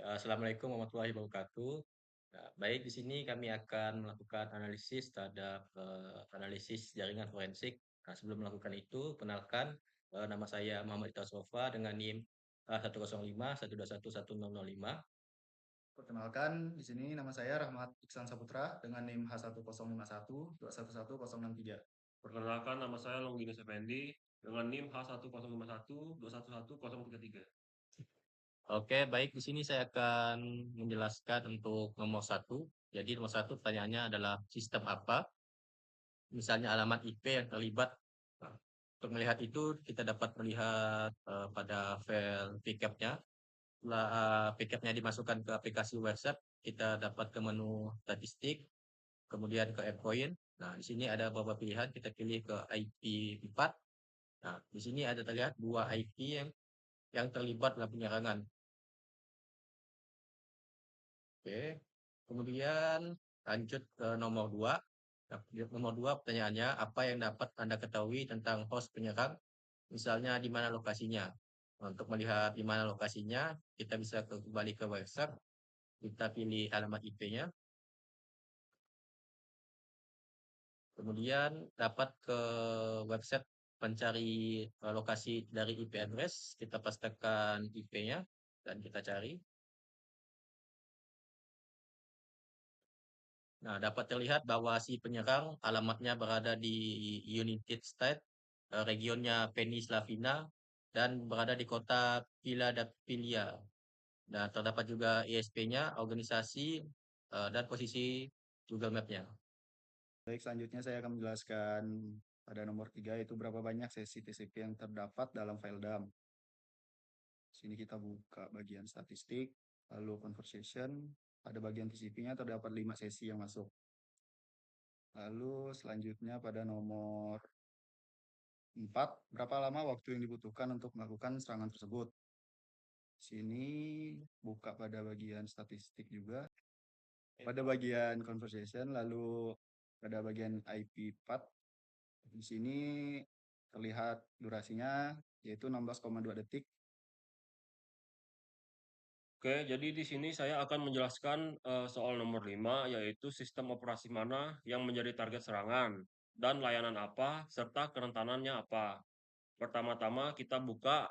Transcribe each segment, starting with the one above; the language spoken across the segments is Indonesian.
Assalamualaikum warahmatullahi wabarakatuh. Nah, baik, di sini kami akan melakukan analisis terhadap analisis jaringan forensik. Nah, sebelum melakukan itu, kenalkan, nama saya Muhammad Ita Sofa dengan NIM 105 121 1005. Perkenalkan, di sini nama saya Rahmat Iksan Saputra dengan NIM H1051211063. Perkenalkan, nama saya Longginus Effendi dengan NIM H1051211033. Oke, baik, di sini saya akan menjelaskan untuk nomor satu. Jadi nomor satu pertanyaannya adalah sistem apa? Misalnya alamat IP yang terlibat. Nah, untuk melihat itu, kita dapat melihat pada file pickup-nya. Setelah pickup-nya dimasukkan ke aplikasi WhatsApp, kita dapat ke menu statistik, kemudian ke endpoint. Nah, di sini ada beberapa pilihan, kita pilih ke IP 4. Nah, di sini ada terlihat dua IP yang terlibat dalam penyerangan. Oke, kemudian lanjut ke nomor 2. Nah, nomor 2 pertanyaannya, apa yang dapat Anda ketahui tentang host penyerang? Misalnya di mana lokasinya. Nah, untuk melihat di mana lokasinya, kita bisa kembali ke website, kita pilih alamat IP-nya, kemudian dapat ke website pencari lokasi dari IP address, kita pastikan IP-nya dan kita cari. Nah, dapat terlihat bahwa si penyerang alamatnya berada di United States, regionnya Pennsylvania, dan berada di kota Philadelphia. Dan terdapat juga ISP-nya, organisasi, dan posisi Google Map-nya. Baik, selanjutnya saya akan menjelaskan pada nomor 3 yaitu berapa banyak sesi TCP yang terdapat dalam file dump. Sini kita buka bagian statistik, lalu conversation. Pada bagian TCP-nya terdapat 5 sesi yang masuk. Lalu selanjutnya pada nomor 4, berapa lama waktu yang dibutuhkan untuk melakukan serangan tersebut. Sini buka pada bagian statistik juga, pada bagian conversation, lalu pada bagian IP path. Di sini terlihat durasinya yaitu 16,2 detik. Oke, jadi di sini saya akan menjelaskan soal nomor 5, yaitu sistem operasi mana yang menjadi target serangan dan layanan apa serta kerentanannya apa. Pertama-tama kita buka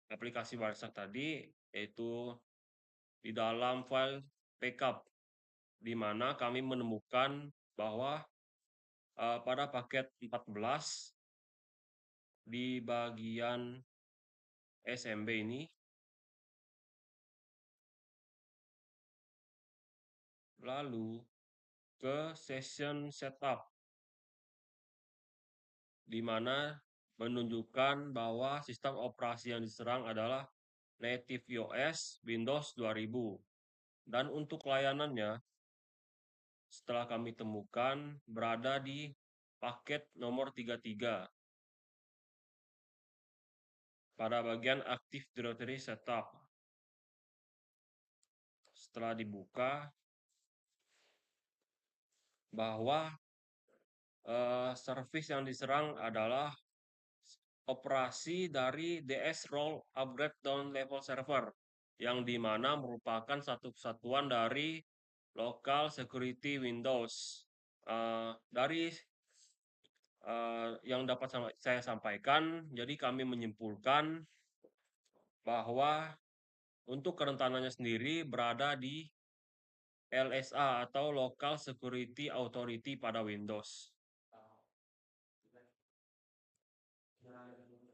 aplikasi WhatsApp tadi, yaitu di dalam file backup, di mana kami menemukan bahwa pada paket 14 di bagian SMB ini, lalu ke session setup, di mana menunjukkan bahwa sistem operasi yang diserang adalah native iOS Windows 2000. Dan untuk layanannya, setelah kami temukan berada di paket nomor 33 pada bagian Active Directory Setup. Setelah dibuka, bahwa service yang diserang adalah operasi dari DS Role Upgrade Down Level Server, yang dimana merupakan satu kesatuan dari Local Security Windows. Dari yang dapat saya sampaikan, jadi kami menyimpulkan bahwa untuk kerentanannya sendiri berada di LSA atau Local Security Authority pada Windows.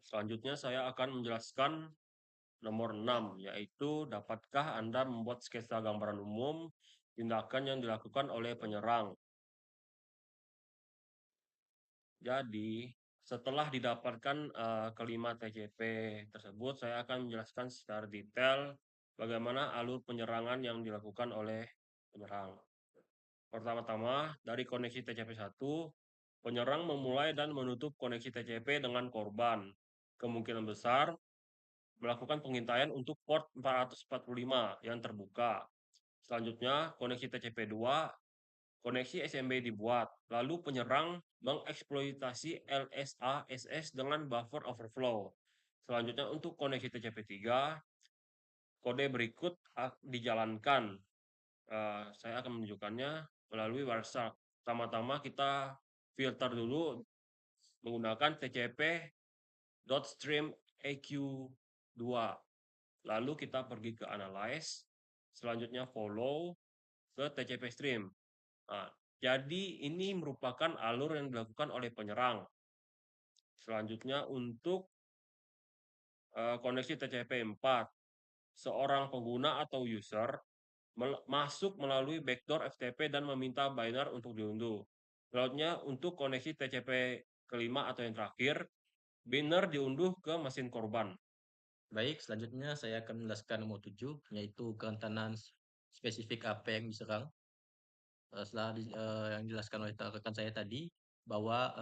Selanjutnya saya akan menjelaskan nomor 6, yaitu dapatkah Anda membuat sketsa gambaran umum tindakan yang dilakukan oleh penyerang. Jadi, setelah didapatkan kelima TCP tersebut, saya akan menjelaskan secara detail bagaimana alur penyerangan yang dilakukan oleh penyerang. Pertama-tama, dari koneksi TCP1, penyerang memulai dan menutup koneksi TCP dengan korban. Kemungkinan besar melakukan pengintaian untuk port 445 yang terbuka. Selanjutnya, koneksi TCP2, koneksi SMB dibuat, lalu penyerang mengeksploitasi LSA SS dengan buffer overflow. Selanjutnya, untuk koneksi TCP3, kode berikut dijalankan. Saya akan menunjukkannya melalui Wireshark. Pertama-tama kita filter dulu menggunakan tcp.stream eq2. Lalu kita pergi ke analyze, selanjutnya follow ke tcp stream. Nah, jadi ini merupakan alur yang dilakukan oleh penyerang. Selanjutnya untuk koneksi TCP/4, seorang pengguna atau user masuk melalui backdoor FTP dan meminta binary untuk diunduh. Selanjutnya untuk koneksi TCP kelima atau yang terakhir, binary diunduh ke mesin korban. Baik, selanjutnya saya akan menjelaskan nomor 7, yaitu kerentanan spesifik apa yang diserang. Setelah yang dijelaskan oleh rekan saya tadi, bahwa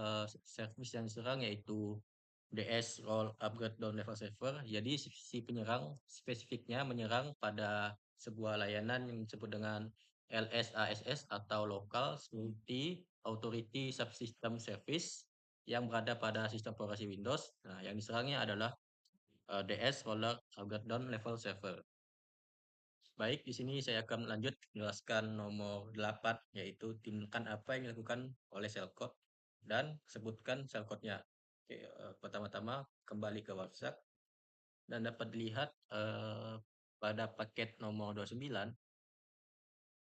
servis yang diserang yaitu DS Role Upgrade Down Level Server. Jadi si penyerang spesifiknya menyerang pada sebuah layanan yang disebut dengan LSASS atau Local Security Authority Subsystem Service yang berada pada sistem operasi Windows. Nah, yang diserangnya adalah DS Roller Upgrade Down Level Server. Baik, di sini saya akan lanjut menjelaskan nomor 8, yaitu tindakan apa yang dilakukan oleh shellcode dan sebutkan shellcode-nya. Oke, pertama-tama kembali ke WhatsApp dan dapat dilihat pada paket nomor 29.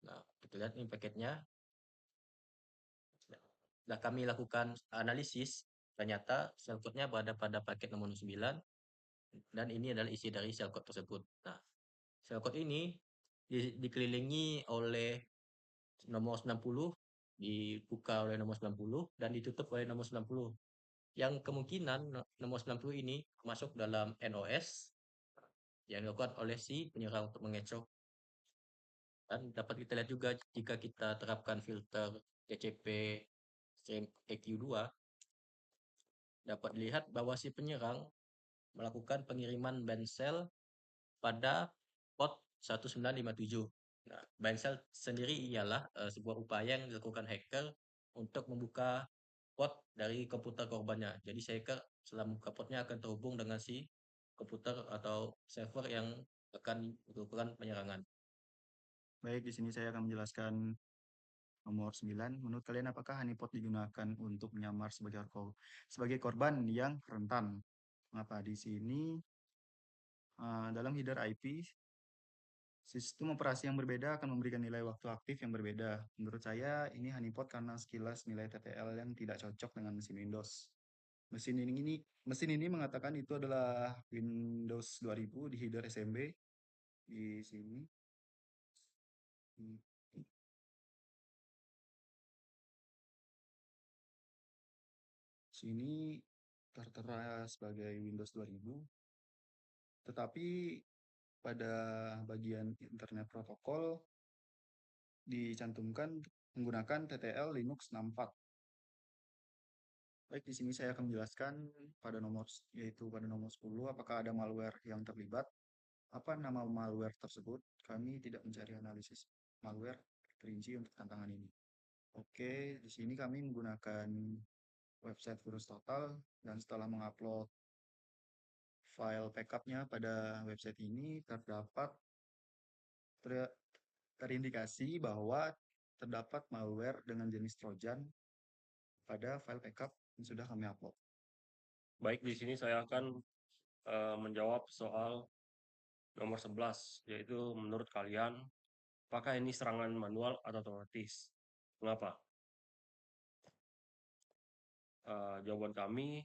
Nah, kita lihat ini paketnya. Nah, kami lakukan analisis, ternyata shellcode-nya berada pada paket nomor 29 dan ini adalah isi dari shellcode tersebut. Nah, shellcode ini dikelilingi oleh nomor 90, dibuka oleh nomor 90 dan ditutup oleh nomor 90. Yang kemungkinan nomor 90 ini masuk dalam NOS yang dilakukan oleh si penyerang untuk mengecoh. Dan dapat kita lihat juga jika kita terapkan filter TCP stream EQ2, dapat dilihat bahwa si penyerang melakukan pengiriman bansel pada port 1957. Nah, bansel sendiri ialah sebuah upaya yang dilakukan hacker untuk membuka port dari komputer korbannya. Jadi si hacker setelah membuka portnya akan terhubung dengan si komputer atau server yang akan melakukan penyerangan. Baik, di sini saya akan menjelaskan nomor 9. Menurut kalian apakah honeypot digunakan untuk menyamar sebagai korban yang rentan? Mengapa di sini dalam header IP sistem operasi yang berbeda akan memberikan nilai waktu aktif yang berbeda. Menurut saya ini honeypot karena sekilas nilai TTL yang tidak cocok dengan mesin Windows. Mesin ini mengatakan itu adalah Windows 2000 di header SMB di sini. Sini tertera sebagai Windows 2000, tetapi pada bagian internet protokol dicantumkan menggunakan TTL Linux 64. Baik, di sini saya akan menjelaskan pada nomor 10 apakah ada malware yang terlibat. Apa nama malware tersebut? Kami tidak mencari analisis malware terperinci untuk tantangan ini. Oke, di sini kami menggunakan website Virus Total dan setelah mengupload file backup-nya pada website ini terdapat terindikasi bahwa terdapat malware dengan jenis Trojan pada file backup yang sudah kami upload. Baik, di sini saya akan menjawab soal nomor 11, yaitu menurut kalian apakah ini serangan manual atau otomatis? Mengapa? Jawaban kami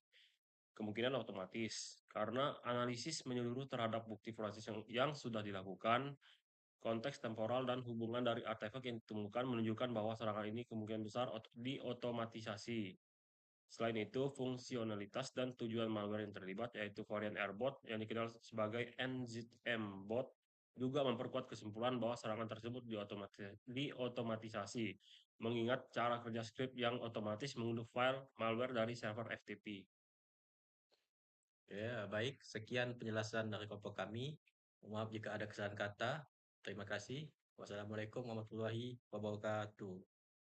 kemungkinan otomatis, karena analisis menyeluruh terhadap bukti forensik yang sudah dilakukan, konteks temporal dan hubungan dari artefak yang ditemukan menunjukkan bahwa serangan ini kemungkinan besar diotomatisasi. Selain itu, fungsionalitas dan tujuan malware yang terlibat, yaitu varian airbot yang dikenal sebagai NZM bot, juga memperkuat kesimpulan bahwa serangan tersebut diotomatisasi, mengingat cara kerja script yang otomatis mengunduh file malware dari server FTP. Ya, baik. Sekian penjelasan dari kelompok kami. Maaf jika ada kesalahan kata. Terima kasih. Wassalamualaikum warahmatullahi wabarakatuh.